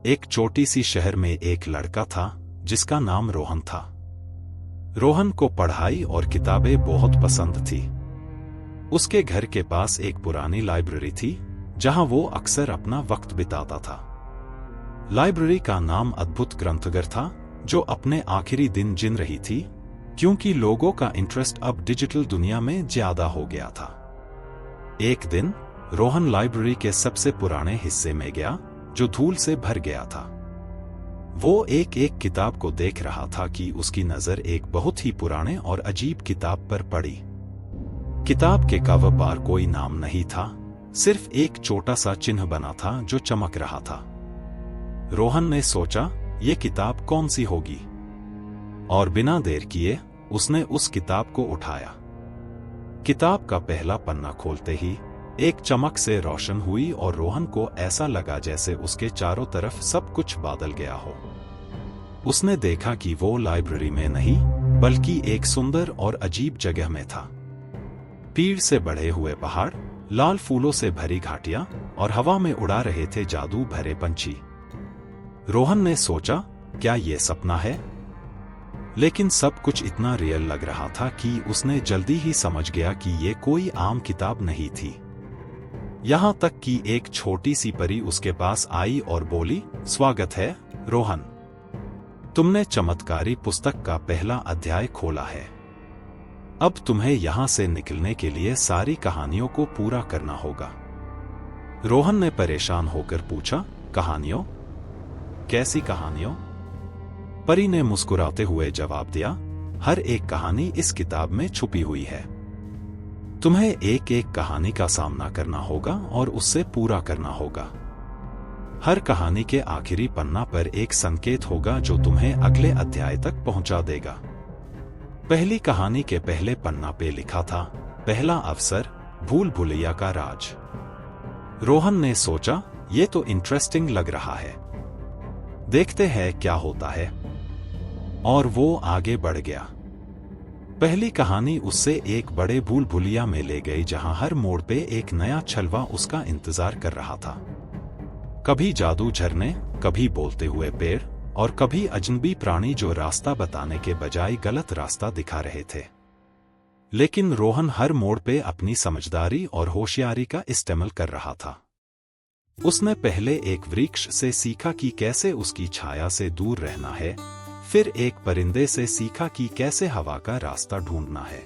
एक छोटी सी शहर में एक लड़का था जिसका नाम रोहन था। रोहन को पढ़ाई और किताबें बहुत पसंद थी। उसके घर के पास एक पुरानी लाइब्रेरी थी जहां वो अक्सर अपना वक्त बिताता था। लाइब्रेरी का नाम अद्भुत ग्रंथगार था, जो अपने आखिरी दिन जिन रही थी क्योंकि लोगों का इंटरेस्ट अब डिजिटल दुनिया में ज्यादा हो गया था। एक दिन रोहन लाइब्रेरी के सबसे पुराने हिस्से में गया जो धूल से भर गया था। वो एक एक किताब को देख रहा था कि उसकी नजर एक बहुत ही पुराने और अजीब किताब पर पड़ी। किताब के कवर पर कोई नाम नहीं था, सिर्फ एक छोटा सा चिन्ह बना था जो चमक रहा था। रोहन ने सोचा, ये किताब कौन सी होगी, और बिना देर किए उसने उस किताब को उठाया। किताब का पहला पन्ना खोलते ही एक चमक से रोशन हुई और रोहन को ऐसा लगा जैसे उसके चारों तरफ सब कुछ बादल गया हो। उसने देखा कि वो लाइब्रेरी में नहीं बल्कि एक सुंदर और अजीब जगह में था। पेड़ से बढ़े हुए पहाड़, लाल फूलों से भरी घाटियां और हवा में उड़ा रहे थे जादू भरे पंछी। रोहन ने सोचा, क्या ये सपना है? लेकिन सब कुछ इतना रियल लग रहा था कि उसने जल्दी ही समझ गया कि ये कोई आम किताब नहीं थी। यहां तक कि एक छोटी सी परी उसके पास आई और बोली, स्वागत है रोहन, तुमने चमत्कारी पुस्तक का पहला अध्याय खोला है। अब तुम्हें यहां से निकलने के लिए सारी कहानियों को पूरा करना होगा। रोहन ने परेशान होकर पूछा, कहानियों? कैसी कहानियों? परी ने मुस्कुराते हुए जवाब दिया, हर एक कहानी इस किताब में छुपी हुई है। तुम्हें एक एक कहानी का सामना करना होगा और उससे पूरा करना होगा। हर कहानी के आखिरी पन्ना पर एक संकेत होगा जो तुम्हें अगले अध्याय तक पहुंचा देगा। पहली कहानी के पहले पन्ना पे लिखा था, पहला अवसर, भूल भुलैया का राज। रोहन ने सोचा, ये तो इंटरेस्टिंग लग रहा है, देखते हैं क्या होता है। और वो आगे बढ़ गया। पहली कहानी उससे एक बड़े भूल भुलैया में ले गई जहां हर मोड़ पे एक नया छलवा उसका इंतजार कर रहा था। कभी जादू झरने, कभी बोलते हुए पेड़ और कभी अजनबी प्राणी जो रास्ता बताने के बजाय गलत रास्ता दिखा रहे थे। लेकिन रोहन हर मोड़ पे अपनी समझदारी और होशियारी का इस्तेमाल कर रहा था। उसने पहले एक वृक्ष से सीखा कि कैसे उसकी छाया से दूर रहना है, फिर एक परिंदे से सीखा कि कैसे हवा का रास्ता ढूंढना है।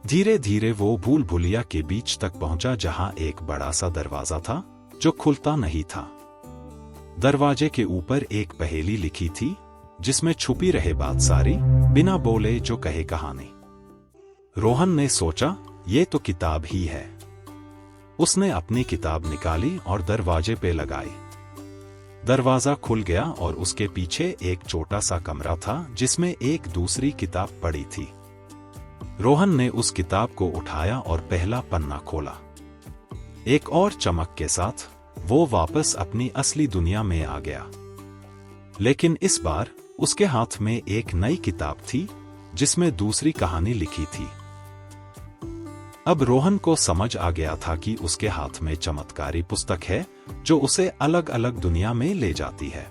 धीरे धीरे वो भूल भुलैया के बीच तक पहुंचा जहां एक बड़ा सा दरवाजा था जो खुलता नहीं था। दरवाजे के ऊपर एक पहेली लिखी थी जिसमें छुपी रहे बात सारी, बिना बोले जो कहे कहानी। रोहन ने सोचा, ये तो किताब ही है। उसने अपनी किताब निकाली और दरवाजे पे लगाई। दरवाजा खुल गया और उसके पीछे एक छोटा सा कमरा था जिसमें एक दूसरी किताब पड़ी थी। रोहन ने उस किताब को उठाया और पहला पन्ना खोला। एक और चमक के साथ वो वापस अपनी असली दुनिया में आ गया। लेकिन इस बार उसके हाथ में एक नई किताब थी जिसमें दूसरी कहानी लिखी थी। अब रोहन को समझ आ गया था कि उसके हाथ में चमत्कारी पुस्तक है जो उसे अलग अलग दुनिया में ले जाती है।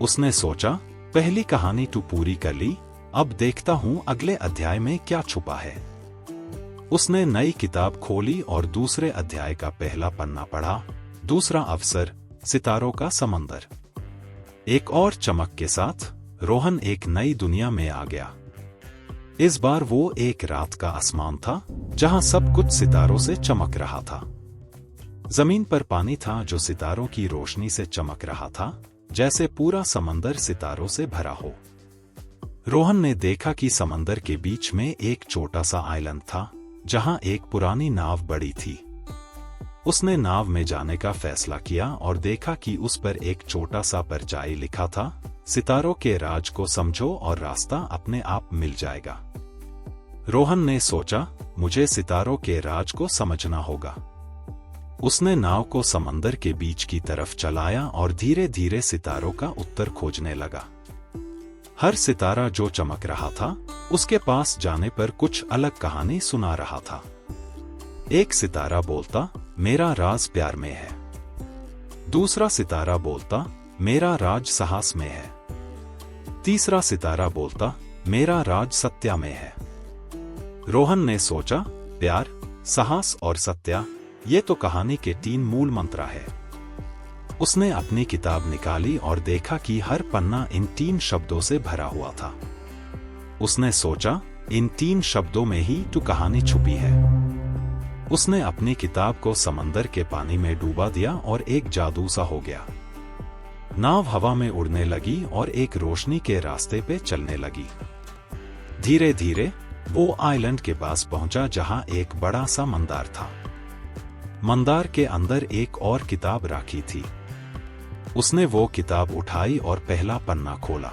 उसने सोचा, पहली कहानी तो पूरी कर ली, अब देखता हूं अगले अध्याय में क्या छुपा है। उसने नई किताब खोली और दूसरे अध्याय का पहला पन्ना पढ़ा, दूसरा अवसर, सितारों का समंदर। एक और चमक के साथ रोहन एक नई दुनिया में आ गया। इस बार वो एक रात का आसमान था जहां सब कुछ सितारों से चमक रहा था। जमीन पर पानी था जो सितारों की रोशनी से चमक रहा था, जैसे पूरा समंदर सितारों से भरा हो। रोहन ने देखा कि समंदर के बीच में एक छोटा सा आइलैंड था जहां एक पुरानी नाव बड़ी थी। उसने नाव में जाने का फैसला किया और देखा कि उस पर एक छोटा सा परचाई लिखा था, सितारों के राज को समझो और रास्ता अपने आप मिल जाएगा। रोहन ने सोचा, मुझे सितारों के राज को समझना होगा। उसने नाव को समंदर के बीच की तरफ चलाया और धीरे धीरे सितारों का उत्तर खोजने लगा। हर सितारा जो चमक रहा था उसके पास जाने पर कुछ अलग कहानी सुना रहा था। एक सितारा बोलता, मेरा राज प्यार में है। दूसरा सितारा बोलता, मेरा राज साहस में है। तीसरा सितारा बोलता, मेरा राज सत्या में है। रोहन ने सोचा, प्यार, साहस और सत्या, ये तो कहानी के 3 मूल मंत्र है। उसने अपनी किताब निकाली और देखा कि हर पन्ना इन 3 शब्दों से भरा हुआ था। उसने सोचा, इन 3 शब्दों में ही तो कहानी छुपी है। उसने अपनी किताब को समंदर के पानी में डूबा दिया और एक जादू सा हो गया। नाव हवा में उड़ने लगी और एक रोशनी के रास्ते पे चलने लगी। धीरे धीरे वो आइलैंड के पास पहुंचा जहां एक बड़ा सा मंदार था। मंदार के अंदर एक और किताब रखी थी। उसने वो किताब उठाई और पहला पन्ना खोला।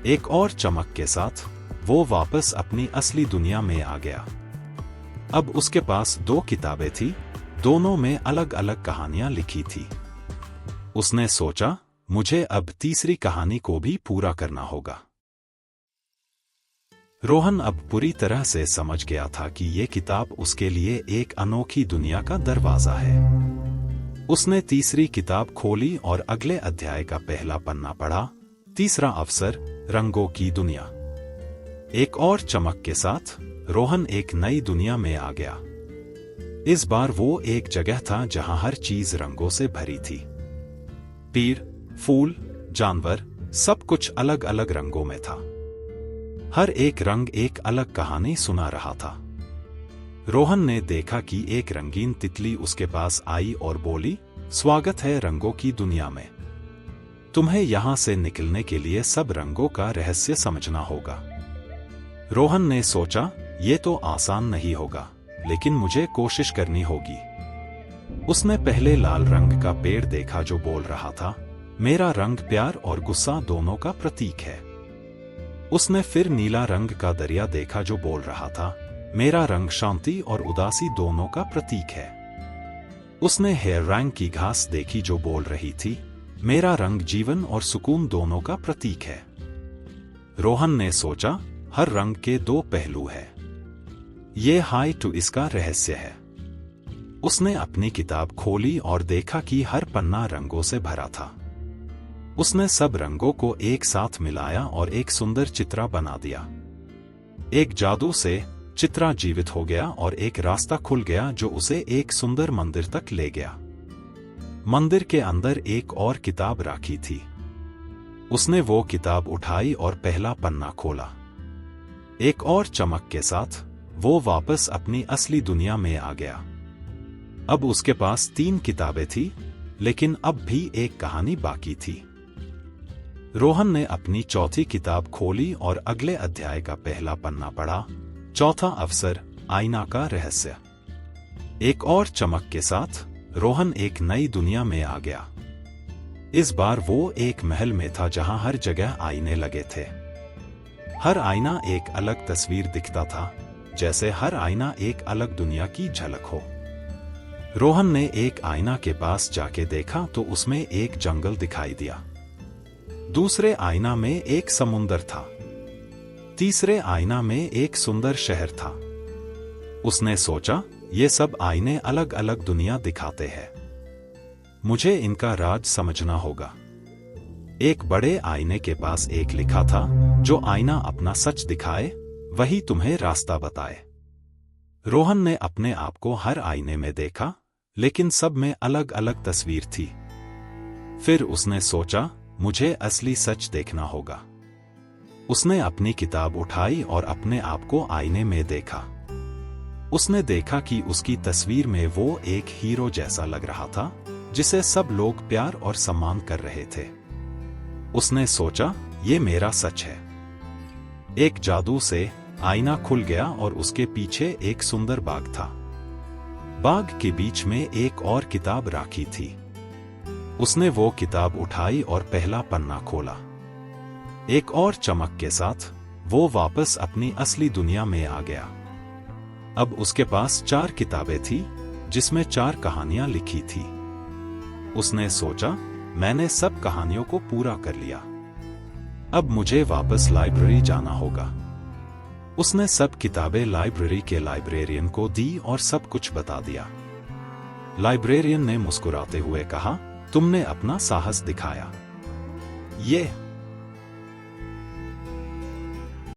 एक और चमक के साथ वो वापस अपनी असली दुनिया में आ गया। अब उसके पास 2 किताबें थी, दोनों में अलग अलग कहानियां लिखी थी। उसने सोचा, मुझे अब तीसरी कहानी को भी पूरा करना होगा। रोहन अब पूरी तरह से समझ गया था कि ये किताब उसके लिए एक अनोखी दुनिया का दरवाजा है। उसने तीसरी किताब खोली और अगले अध्याय का पहला पन्ना पढ़ा। तीसरा अवसर, रंगों की दुनिया। एक और चमक के साथ रोहन एक नई दुनिया में आ गया। इस बार वो एक जगह था जहां हर चीज रंगों से भरी थी। पेड़, फूल, जानवर, सब कुछ अलग अलग रंगों में था। हर एक रंग एक अलग कहानी सुना रहा था। रोहन ने देखा कि एक रंगीन तितली उसके पास आई और बोली, स्वागत है रंगों की दुनिया में। तुम्हें यहां से निकलने के लिए सब रंगों का रहस्य समझना होगा। रोहन ने सोचा, ये तो आसान नहीं होगा, लेकिन मुझे कोशिश करनी होगी। उसने पहले लाल रंग का पेड़ देखा जो बोल रहा था, मेरा रंग प्यार और गुस्सा दोनों का प्रतीक है। उसने फिर नीला रंग का दरिया देखा जो बोल रहा था, मेरा रंग शांति और उदासी दोनों का प्रतीक है। उसने हेयर रंग की घास देखी जो बोल रही थी, मेरा रंग जीवन और सुकून दोनों का प्रतीक है। रोहन ने सोचा, हर रंग के 2 पहलू है। ये हाई टू इसका रहस्य है। उसने अपनी किताब खोली और देखा कि हर पन्ना रंगों से भरा था। उसने सब रंगों को एक साथ मिलाया और एक सुंदर चित्रा बना दिया। एक जादू से चित्रा जीवित हो गया और एक रास्ता खुल गया जो उसे एक सुंदर मंदिर तक ले गया। मंदिर के अंदर एक और किताब रखी थी। उसने वो किताब उठाई और पहला पन्ना खोला। एक और चमक के साथ वो वापस अपनी असली दुनिया में आ गया। अब उसके पास 3 किताबें थी, लेकिन अब भी एक कहानी बाकी थी। रोहन ने अपनी चौथी किताब खोली और अगले अध्याय का पहला पन्ना पढ़ा। चौथा अवसर, आईना का रहस्य। एक और चमक के साथ रोहन एक नई दुनिया में आ गया। इस बार वो एक महल में था जहां हर जगह आईने लगे थे। हर आईना एक अलग तस्वीर दिखता था, जैसे हर आईना एक अलग दुनिया की झलक हो। रोहन ने एक आईना के पास जाके देखा तो उसमें एक जंगल दिखाई दिया। दूसरे आईना में एक समुंदर था। तीसरे आईना में एक सुंदर शहर था। उसने सोचा, ये सब आईने अलग अलग दुनिया दिखाते हैं। मुझे इनका राज समझना होगा। एक बड़े आईने के पास एक लिखा था, जो आईना अपना सच दिखाए, वही तुम्हें रास्ता बताए। रोहन ने अपने आप को हर आईने में देखा, लेकिन सब में अलग अलग तस्वीर थी। फिर उसने सोचा, मुझे असली सच देखना होगा। उसने अपनी किताब उठाई और अपने आप को आईने में देखा। उसने देखा कि उसकी तस्वीर में वो एक हीरो जैसा लग रहा था, जिसे सब लोग प्यार और सम्मान कर रहे थे। उसने सोचा, ये मेरा सच है। एक जादू से आईना खुल गया और उसके पीछे एक सुंदर बाग था। बाग के बीच में एक और किताब रखी थी। उसने वो किताब उठाई और पहला पन्ना खोला। एक और चमक के साथ वो वापस अपनी असली दुनिया में आ गया। अब उसके पास 4 किताबें थी, जिसमें 4 कहानियां लिखी थी। उसने सोचा, मैंने सब कहानियों को पूरा कर लिया। अब मुझे वापस लाइब्रेरी जाना होगा। उसने सब किताबें लाइब्रेरी के लाइब्रेरियन को दी और सब कुछ बता दिया। लाइब्रेरियन ने मुस्कुराते हुए कहा, तुमने अपना साहस दिखाया। ये